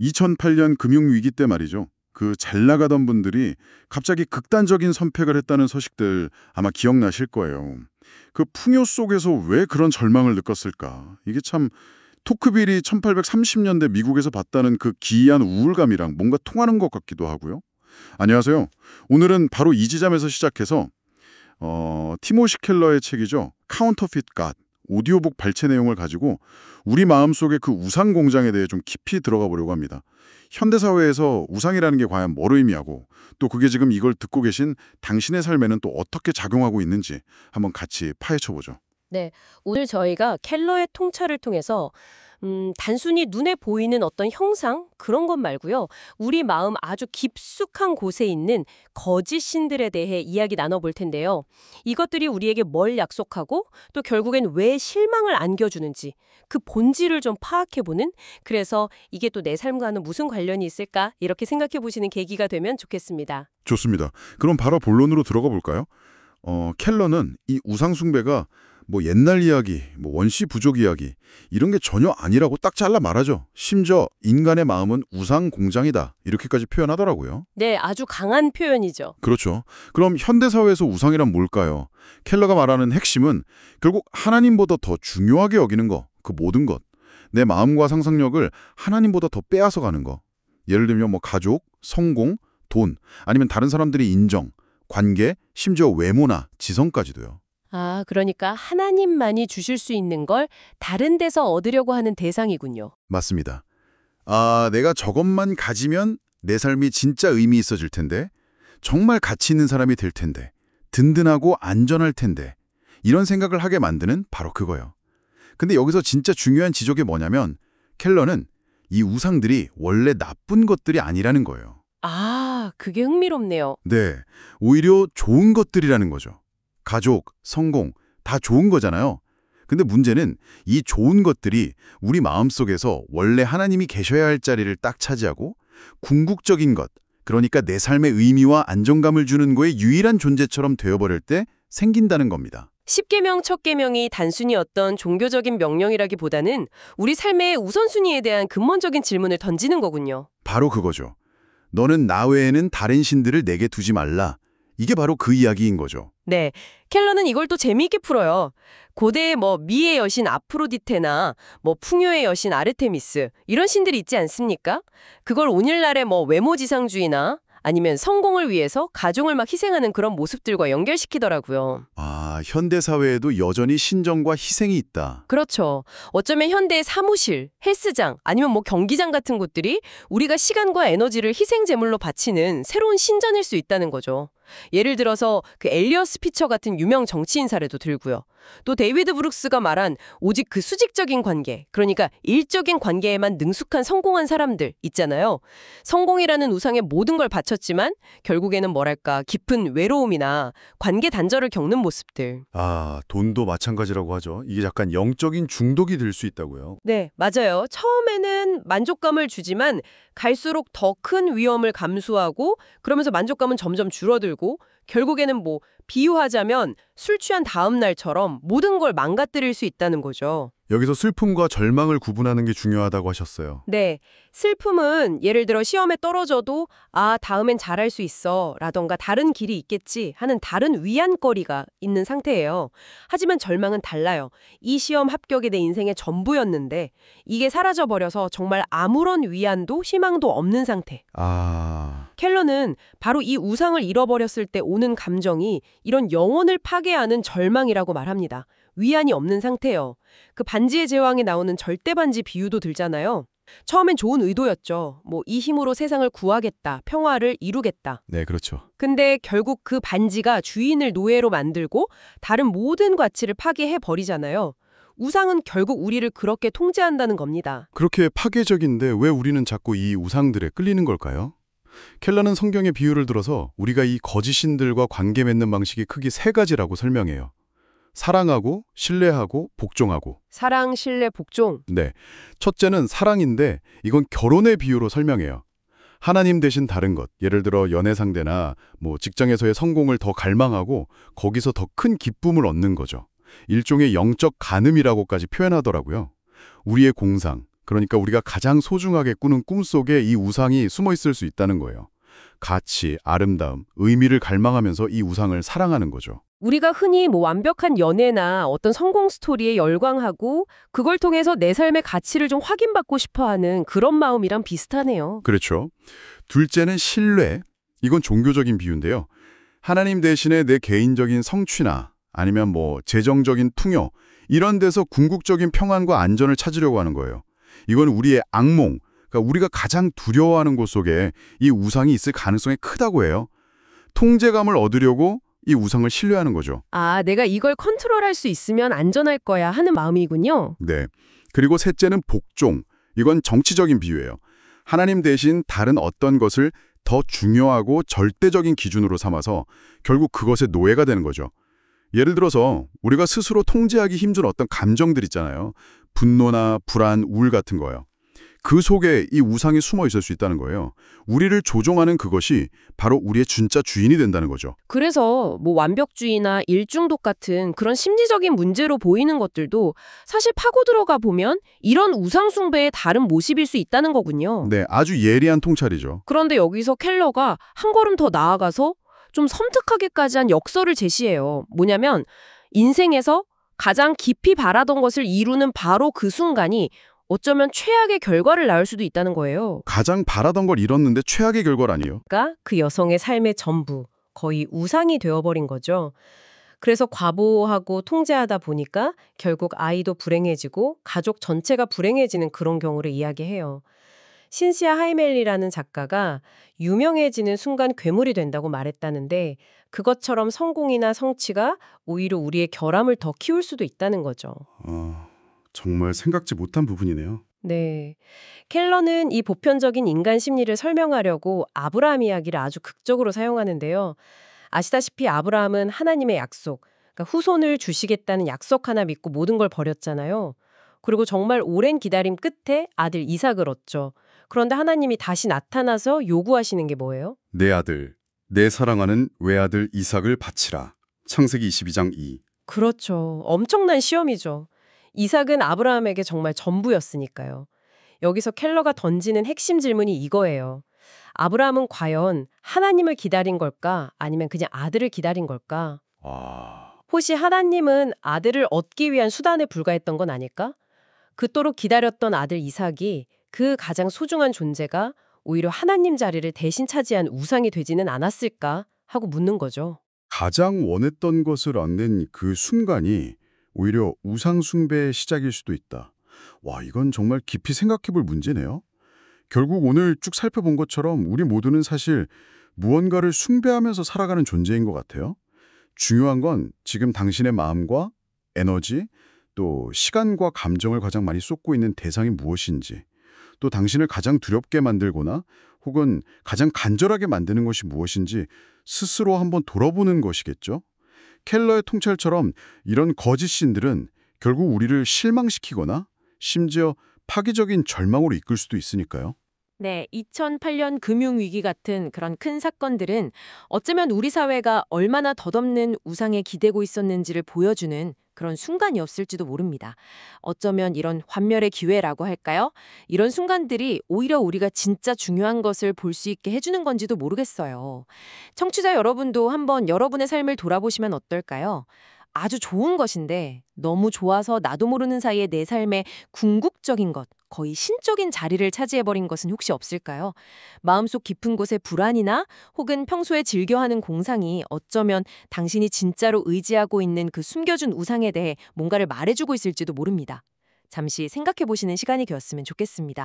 2008년 금융위기 때 말이죠. 그 잘 나가던 분들이 갑자기 극단적인 선택을 했다는 소식들 아마 기억나실 거예요. 그 풍요 속에서 왜 그런 절망을 느꼈을까? 이게 참 토크빌이 1830년대 미국에서 봤다는 그 기이한 우울감이랑 뭔가 통하는 것 같기도 하고요. 안녕하세요. 오늘은 바로 이 지점에서 시작해서 티모시 켈러의 책이죠. 카운터핏 갓 오디오북 발췌 내용을 가지고 우리 마음속의 그 우상 공장에 대해 좀 깊이 들어가 보려고 합니다. 현대사회에서 우상이라는 게 과연 뭘 의미하고 또 그게 지금 이걸 듣고 계신 당신의 삶에는 또 어떻게 작용하고 있는지 한번 같이 파헤쳐보죠. 네, 오늘 저희가 켈러의 통찰을 통해서 단순히 눈에 보이는 어떤 형상 그런 것 말고요. 우리 마음 아주 깊숙한 곳에 있는 거짓 신들에 대해 이야기 나눠볼 텐데요. 이것들이 우리에게 뭘 약속하고 또 결국엔 왜 실망을 안겨주는지 그 본질을 좀 파악해보는, 그래서 이게 또 내 삶과는 무슨 관련이 있을까 이렇게 생각해보시는 계기가 되면 좋겠습니다. 좋습니다. 그럼 바로 본론으로 들어가 볼까요? 켈러는 이 우상 숭배가 뭐 옛날 이야기, 뭐 원시 부족 이야기 이런 게 전혀 아니라고 딱 잘라 말하죠. 심지어 인간의 마음은 우상 공장이다 이렇게까지 표현하더라고요. 네, 아주 강한 표현이죠. 그렇죠. 그럼 현대사회에서 우상이란 뭘까요? 켈러가 말하는 핵심은 결국 하나님보다 더 중요하게 여기는 거, 그 모든 것. 내 마음과 상상력을 하나님보다 더 빼앗아 가는 거. 예를 들면 뭐 가족, 성공, 돈, 아니면 다른 사람들의 인정, 관계, 심지어 외모나 지성까지도요. 아, 그러니까 하나님만이 주실 수 있는 걸 다른 데서 얻으려고 하는 대상이군요. 맞습니다. 아, 내가 저것만 가지면 내 삶이 진짜 의미 있어질 텐데, 정말 가치 있는 사람이 될 텐데, 든든하고 안전할 텐데, 이런 생각을 하게 만드는 바로 그거예요. 근데 여기서 진짜 중요한 지적이 뭐냐면 켈러는 이 우상들이 원래 나쁜 것들이 아니라는 거예요. 아, 그게 흥미롭네요. 네, 오히려 좋은 것들이라는 거죠. 가족, 성공, 다 좋은 거잖아요. 근데 문제는 이 좋은 것들이 우리 마음속에서 원래 하나님이 계셔야 할 자리를 딱 차지하고 궁극적인 것, 그러니까 내 삶의 의미와 안정감을 주는 거에 유일한 존재처럼 되어버릴 때 생긴다는 겁니다. 십계명 첫 계명이 단순히 어떤 종교적인 명령이라기보다는 우리 삶의 우선순위에 대한 근본적인 질문을 던지는 거군요. 바로 그거죠. 너는 나 외에는 다른 신들을 내게 두지 말라. 이게 바로 그 이야기인 거죠. 네, 켈러는 이걸 또 재미있게 풀어요. 고대의 미의 여신 아프로디테나 풍요의 여신 아르테미스 이런 신들이 있지 않습니까? 그걸 오늘날의 외모지상주의나 아니면 성공을 위해서 가족을 막 희생하는 그런 모습들과 연결시키더라고요. 아, 현대사회에도 여전히 신정과 희생이 있다. 그렇죠. 어쩌면 현대의 사무실, 헬스장, 아니면 경기장 같은 곳들이 우리가 시간과 에너지를 희생 제물로 바치는 새로운 신전일 수 있다는 거죠. 예를 들어서 그 엘리어스 피처 같은 유명 정치인 사례도 들고요. 또 데이비드 브룩스가 말한 오직 그 수직적인 관계, 그러니까 일적인 관계에만 능숙한 성공한 사람들 있잖아요. 성공이라는 우상에 모든 걸 바쳤지만 결국에는 뭐랄까 깊은 외로움이나 관계 단절을 겪는 모습들. 아, 돈도 마찬가지라고 하죠. 이게 약간 영적인 중독이 될 수 있다고요. 네, 맞아요. 처음에는 만족감을 주지만 갈수록 더 큰 위험을 감수하고 그러면서 만족감은 점점 줄어들고 결국에는 비유하자면 술 취한 다음 날처럼 모든 걸 망가뜨릴 수 있다는 거죠. 여기서 슬픔과 절망을 구분하는 게 중요하다고 하셨어요. 네, 슬픔은 예를 들어 시험에 떨어져도 아, 다음엔 잘할 수 있어 라던가 다른 길이 있겠지 하는 다른 위안거리가 있는 상태예요. 하지만 절망은 달라요. 이 시험 합격이 내 인생의 전부였는데 이게 사라져버려서 정말 아무런 위안도 희망도 없는 상태. 아, 켈러는 바로 이 우상을 잃어버렸을 때 오는 감정이 이런 영혼을 파괴하는 절망이라고 말합니다. 위안이 없는 상태예요. 그 반지의 제왕에 나오는 절대반지 비유도 들잖아요. 처음엔 좋은 의도였죠. 이 힘으로 세상을 구하겠다, 평화를 이루겠다. 네, 그렇죠. 근데 결국 그 반지가 주인을 노예로 만들고 다른 모든 가치를 파괴해 버리잖아요. 우상은 결국 우리를 그렇게 통제한다는 겁니다. 그렇게 파괴적인데 왜 우리는 자꾸 이 우상들에 끌리는 걸까요? 켈러는 성경의 비유를 들어서 우리가 이 거짓 신들과 관계 맺는 방식이 크게 세 가지라고 설명해요. 사랑하고, 신뢰하고, 복종하고. 사랑, 신뢰, 복종. 네, 첫째는 사랑인데 이건 결혼의 비유로 설명해요. 하나님 대신 다른 것, 예를 들어 연애 상대나 직장에서의 성공을 더 갈망하고 거기서 더 큰 기쁨을 얻는 거죠. 일종의 영적 간음이라고까지 표현하더라고요. 우리의 공상, 그러니까 우리가 가장 소중하게 꾸는 꿈속에 이 우상이 숨어 있을 수 있다는 거예요. 가치, 아름다움, 의미를 갈망하면서 이 우상을 사랑하는 거죠. 우리가 흔히 뭐 완벽한 연애나 어떤 성공 스토리에 열광하고 그걸 통해서 내 삶의 가치를 좀 확인받고 싶어하는 그런 마음이랑 비슷하네요. 그렇죠. 둘째는 신뢰. 이건 종교적인 비유인데요. 하나님 대신에 내 개인적인 성취나 아니면 뭐 재정적인 풍요 이런 데서 궁극적인 평안과 안전을 찾으려고 하는 거예요. 이건 우리의 악몽, 그러니까 우리가 가장 두려워하는 곳 속에 이 우상이 있을 가능성이 크다고 해요. 통제감을 얻으려고 이 우상을 신뢰하는 거죠. 아, 내가 이걸 컨트롤할 수 있으면 안전할 거야 하는 마음이군요. 네. 그리고 셋째는 복종. 이건 정치적인 비유예요. 하나님 대신 다른 어떤 것을 더 중요하고 절대적인 기준으로 삼아서 결국 그것의 노예가 되는 거죠. 예를 들어서 우리가 스스로 통제하기 힘든 어떤 감정들 있잖아요. 분노나 불안, 우울 같은 거요. 그 속에 이 우상이 숨어 있을 수 있다는 거예요. 우리를 조종하는 그것이 바로 우리의 진짜 주인이 된다는 거죠. 그래서 뭐 완벽주의나 일중독 같은 그런 심리적인 문제로 보이는 것들도 사실 파고 들어가 보면 이런 우상 숭배의 다른 모습일 수 있다는 거군요. 네, 아주 예리한 통찰이죠. 그런데 여기서 켈러가 한 걸음 더 나아가서 좀 섬뜩하게까지 한 역설을 제시해요. 뭐냐면 인생에서 가장 깊이 바라던 것을 이루는 바로 그 순간이 어쩌면 최악의 결과를 낳을 수도 있다는 거예요. 가장 바라던 걸 잃었는데 최악의 결과라니요. 그러니까 그 여성의 삶의 전부, 거의 우상이 되어버린 거죠. 그래서 과보하고 통제하다 보니까 결국 아이도 불행해지고 가족 전체가 불행해지는 그런 경우를 이야기해요. 신시아 하이멜리라는 작가가 유명해지는 순간 괴물이 된다고 말했다는데 그것처럼 성공이나 성취가 오히려 우리의 결함을 더 키울 수도 있다는 거죠. 정말 생각지 못한 부분이네요. 네. 켈러는 이 보편적인 인간 심리를 설명하려고 아브라함 이야기를 아주 극적으로 사용하는데요. 아시다시피 아브라함은 하나님의 약속, 그러니까 후손을 주시겠다는 약속 하나 믿고 모든 걸 버렸잖아요. 그리고 정말 오랜 기다림 끝에 아들 이삭을 얻죠. 그런데 하나님이 다시 나타나서 요구하시는 게 뭐예요? 내 아들, 내 사랑하는 외아들 이삭을 바치라. 창세기 22장 2. 그렇죠. 엄청난 시험이죠. 이삭은 아브라함에게 정말 전부였으니까요. 여기서 켈러가 던지는 핵심 질문이 이거예요. 아브라함은 과연 하나님을 기다린 걸까? 아니면 그냥 아들을 기다린 걸까? 혹시 하나님은 아들을 얻기 위한 수단에 불과했던 건 아닐까? 그토록 기다렸던 아들 이삭이 그 가장 소중한 존재가 오히려 하나님 자리를 대신 차지한 우상이 되지는 않았을까 하고 묻는 거죠. 가장 원했던 것을 얻는 그 순간이 오히려 우상 숭배의 시작일 수도 있다. 와, 이건 정말 깊이 생각해 볼 문제네요. 결국 오늘 쭉 살펴본 것처럼 우리 모두는 사실 무언가를 숭배하면서 살아가는 존재인 것 같아요. 중요한 건 지금 당신의 마음과 에너지, 또 시간과 감정을 가장 많이 쏟고 있는 대상이 무엇인지, 또 당신을 가장 두렵게 만들거나 혹은 가장 간절하게 만드는 것이 무엇인지 스스로 한번 돌아보는 것이겠죠. 켈러의 통찰처럼 이런 거짓 신들은 결국 우리를 실망시키거나 심지어 파괴적인 절망으로 이끌 수도 있으니까요. 네, 2008년 금융위기 같은 그런 큰 사건들은 어쩌면 우리 사회가 얼마나 덧없는 우상에 기대고 있었는지를 보여주는 그런 순간이었을지도 모릅니다. 어쩌면 이런 환멸의 기회라고 할까요? 이런 순간들이 오히려 우리가 진짜 중요한 것을 볼 수 있게 해주는 건지도 모르겠어요. 청취자 여러분도 한번 여러분의 삶을 돌아보시면 어떨까요? 아주 좋은 것인데 너무 좋아서 나도 모르는 사이에 내 삶의 궁극적인 것, 거의 신적인 자리를 차지해버린 것은 혹시 없을까요? 마음속 깊은 곳의 불안이나 혹은 평소에 즐겨하는 공상이 어쩌면 당신이 진짜로 의지하고 있는 그 숨겨준 우상에 대해 뭔가를 말해주고 있을지도 모릅니다. 잠시 생각해보시는 시간이 되었으면 좋겠습니다.